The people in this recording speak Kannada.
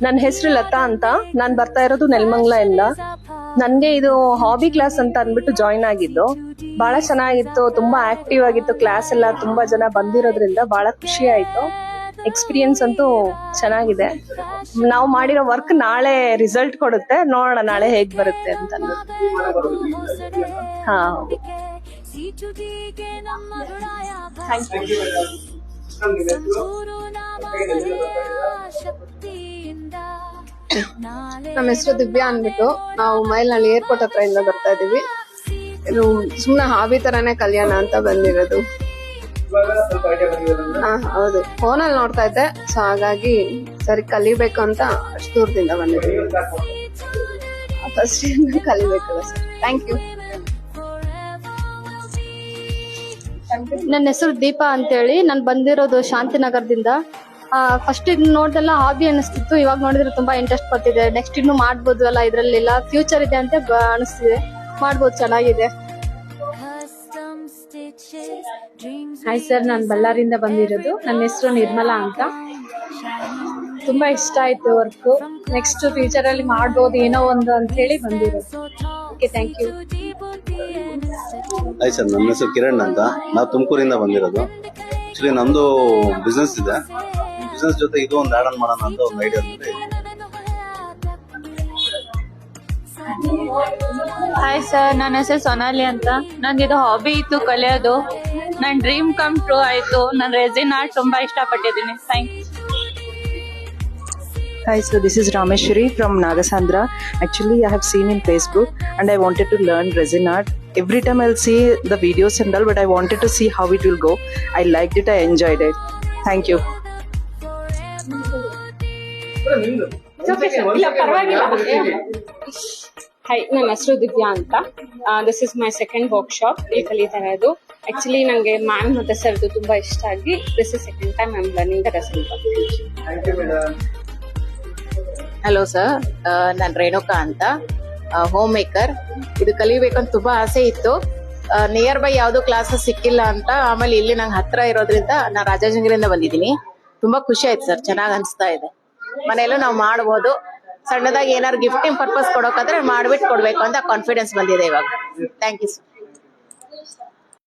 ನನ್ನ ಹೆಸರು ಲತಾ ಅಂತ. ನಾನು ಬರ್ತಾ ಇರೋದು ನೆಲಮಂಗಲ ಇಂದ. ನನ್ಗೆ ಇದು ಹಾಬಿ ಕ್ಲಾಸ್ ಅಂತ ಅಂದ್ಬಿಟ್ಟು ಜಾಯಿನ್ ಆಗಿದ್ದು. ಬಹಳ ಚೆನ್ನಾಗಿತ್ತು, ತುಂಬಾ ಆಕ್ಟಿವ್ ಆಗಿತ್ತು ಕ್ಲಾಸ್ ಎಲ್ಲ. ತುಂಬಾ ಜನ ಬಂದಿರೋದ್ರಿಂದ ಬಹಳ ಖುಷಿ ಆಯ್ತು. ಎಕ್ಸ್ಪೀರಿಯನ್ಸ್ ಅಂತೂ ಚೆನ್ನಾಗಿದೆ. ನಾವು ಮಾಡಿರೋ ವರ್ಕ್ ನಾಳೆ ರಿಸಲ್ಟ್ ಕೊಡುತ್ತೆ, ನೋಡೋಣ ನಾಳೆ ಹೇಗ್ ಬರುತ್ತೆ ಅಂತ. ಹಾ, ನಮ್ಮ ಹೆಸರು ದಿವ್ಯಾ ಅಂದ್ಬಿಟ್ಟು ನಾವು ಮೈಲ್ನಳ್ಳಿ ಏರ್ಪೋರ್ಟ್ ಹತ್ರ ಇಂದ ಬರ್ತಾ ಇದೀವಿ. ಇದು ಸುಮ್ನೆ ಹಾಬಿ ತರಾನೇ ಕಲ್ಯಾಣ ಅಂತ ಬಂದಿರೋದು. ಹೌದು, ಫೋನಲ್ಲಿ ನೋಡ್ತಾ ಇದ್ದೆ, ಸೊ ಹಾಗಾಗಿ ಸರಿ ಕಲಿಬೇಕು ಅಂತ ಅಷ್ಟು ದೂರದಿಂದ ಬಂದಿದ್ದೀವಿ. ಫಸ್ಟ್ ಕಲಿಬೇಕಲ್ಲ ಸರ್. Thank you. ನನ್ನ ಹೆಸರು ದೀಪಾ ಅಂತೇಳಿ. ನಾನು ಬಂದಿರೋದು ಶಾಂತಿನಗರದಿಂದ. ಫಸ್ಟ್ ಇದು ನೋಡ್ದೆಲ್ಲ ಹಾಬಿ ಅನಿಸ್ತಿತ್ತು, ಇವಾಗ ನೋಡಿದ್ರೆ ತುಂಬಾ ಇಂಟ್ರೆಸ್ಟ್ ಬರ್ತಿದೆ. ನೆಕ್ಸ್ಟ್ ಇನ್ನು ಮಾಡ್ಬೋದು ಅಲ್ಲ, ಇದ್ರಲ್ಲೆಲ್ಲ ಫ್ಯೂಚರ್ ಇದೆ ಅಂತ ಅನಿಸ್ತಿದೆ. ಮಾಡ್ಬೋದು, ಚೆನ್ನಾಗಿದೆ. ಹಾಯ್ ಸರ್, ನಾನು ಬಳ್ಳಾರಿಯಿಂದ ಬಂದಿರೋದು. ನನ್ನ ಹೆಸರು ನಿರ್ಮಲಾ ಅಂತ. ತುಂಬಾ ಇಷ್ಟ ಆಯ್ತು ವರ್ಕ್. ನೆಕ್ಸ್ಟ್ ಫ್ಯೂಚರ್ ಅಲ್ಲಿ ಮಾಡ್ಬೋದು ಏನೋ ಒಂದು ಅಂತ ಹೇಳಿ ಬಂದಿರೋದು. Okay, thank you. Hi sir, ನನ್ನ ಹೆಸರು ಕಿರಣ್ ಅಂತ. ನಾವು ತುಮಕೂರಿಂದ ಬಂದಿರೋದು. ಆಕ್ಚುಲಿ ನಮ್ದು ಬಿಸ್ನೆಸ್ ಇದೆ. ಬಿಸ್ನೆಸ್ ಜೊತೆ ಇದು ಒಂದು ಆಡ್ ಆನ್ ಮಾಡೋಣ ಅಂತ ಒಂದು ಐಡಿಯಾ ಇದೆ. ಹಾಯ್ ಸರ್, ನನ್ನ ಹೆಸರು ಸೊನಾಲಿ ಅಂತ. ನಂದಿದು ಹಾಬಿ ಇತ್ತು ಕಲಿಯೋದು. ನನ್ನ ಡ್ರೀಮ್ ಕಮ್ ಟ್ರೂ ಆಯ್ತು. ನಾನು ರೆಸಿನ್ ಆರ್ಟ್ ತುಂಬಾ ಇಷ್ಟಪಟ್ಟಿದ್ದೀನಿ. Thanks. Hi, so this is Rameshwari from Nagasandra. Actually, I have seen in Facebook and I wanted to learn resin art. Every time I'll see the videos and all, but I wanted to see how it will go. I liked it, I enjoyed it. Thank you. Hi, ನನ್ನ ಹೆಸರು ದಿವ್ಯಾ ಅಂತ. This is my second workshop ಇಲ್ಲಿ ಕಲಿತಾ ಇರೋದು. ಆಕ್ಚುಲಿ ನನಗೆ ಮ್ಯಾಮ್ ಮತ್ತೆ ಸರ್ದು ತುಂಬಾ ಇಷ್ಟ ಆಗಿ this is second time I am learning the resin. Hello sir, ನಾನು ರೇಣುಕಾ ಅಂತ, ಹೋಮ್ ಮೇಕರ್. ಇದು ಕಲಿಬೇಕಂತ ತುಂಬಾ ಆಸೆ ಇತ್ತು. ನಿಯರ್ ಬೈ ಯಾವ್ದು ಕ್ಲಾಸಸ್ ಸಿಕ್ಕಿಲ್ಲ ಅಂತ. ಆಮೇಲೆ ಇಲ್ಲಿ ನಂಗೆ ಹತ್ರ ಇರೋದ್ರಿಂದ ನಾನು ರಾಜಾಜಿನಗರಿಂದ ಬಂದಿದ್ದೀನಿ. ತುಂಬಾ ಖುಷಿ ಆಯ್ತು ಸರ್, ಚೆನ್ನಾಗಿ ಅನಿಸ್ತಾ ಇದೆ. ಮನೆಯಲ್ಲೂ ನಾವು ಮಾಡ್ಬೋದು. ಸಣ್ಣದಾಗಿ ಏನಾದ್ರು ಗಿಫ್ಟಿಂಗ್ ಪರ್ಪಸ್ ಕೊಡೋಕಾದ್ರೆ ಮಾಡ್ಬಿಟ್ಟು ಕೊಡ್ಬೇಕು ಅಂತ ಕಾನ್ಫಿಡೆನ್ಸ್ ಬಂದಿದೆ ಇವಾಗ. Thank you sir.